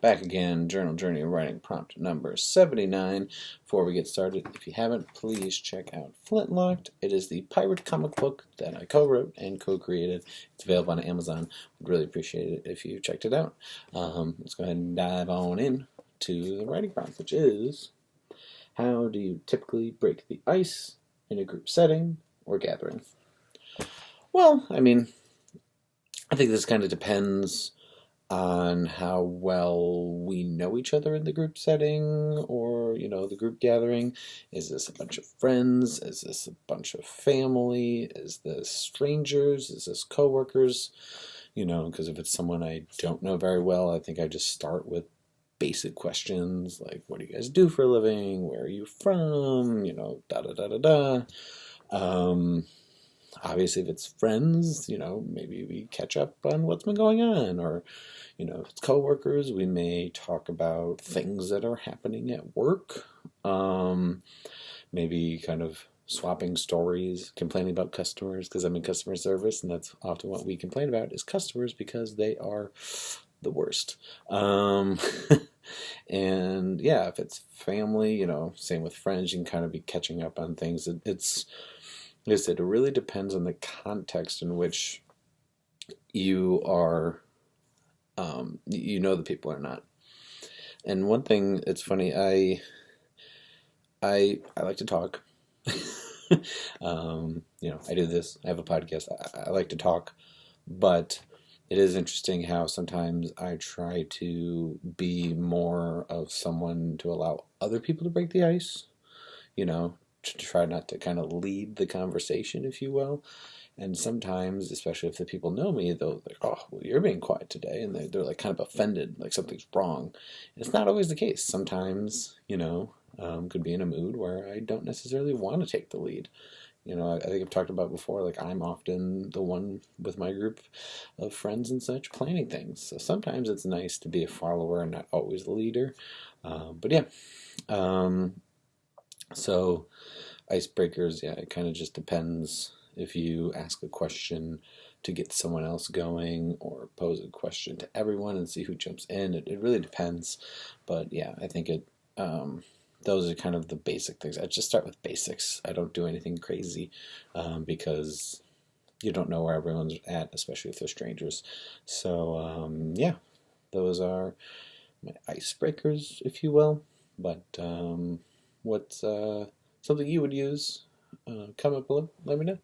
Back again, Journal Journey Writing Prompt number 79. Before we get started, if you haven't, please check out Flintlocked. It is the pirate comic book that I co-wrote and co-created. It's available on Amazon. I'd really appreciate it if you checked it out. Let's go ahead and dive on in to the writing prompt, which is, how do you typically break the ice in a group setting or gathering? Well, I think this kind of depends on how well we know each other in the group setting or, the group gathering. Is this a bunch of friends? Is this a bunch of family? Is this strangers? Is this coworkers? Because if it's someone I don't know very well, I think I just start with basic questions like, what do you guys do for a living? Where are you from? Da da da da da. Obviously, if it's friends, maybe we catch up on what's been going on. Or, if it's coworkers, we may talk about things that are happening at work. Maybe kind of swapping stories, complaining about customers, because I'm in customer service, and that's often what we complain about is customers, because they are the worst. And yeah, if it's family, same with friends, you can kind of be catching up on things. It's like I said, it really depends on the context in which you are, the people or not. And one thing, it's funny, I like to talk. I do this, I have a podcast, I like to talk, but it is interesting how sometimes I try to be more of someone to allow other people to break the ice, to try not to kind of lead the conversation, if you will. And sometimes, especially if the people know me, they'll like, oh, well, you're being quiet today. And they're like kind of offended, like something's wrong. And it's not always the case. Sometimes, could be in a mood where I don't necessarily want to take the lead. I think I've talked about before, like I'm often the one with my group of friends and such planning things. So sometimes it's nice to be a follower and not always the leader. But yeah. So icebreakers, yeah, it kind of just depends if you ask a question to get someone else going or pose a question to everyone and see who jumps in. It really depends. But yeah, I think those are kind of the basic things. I just start with basics. I don't do anything crazy because you don't know where everyone's at, especially if they're strangers. So yeah, those are my icebreakers, if you will. But what's something you would use? Comment below. Let me know.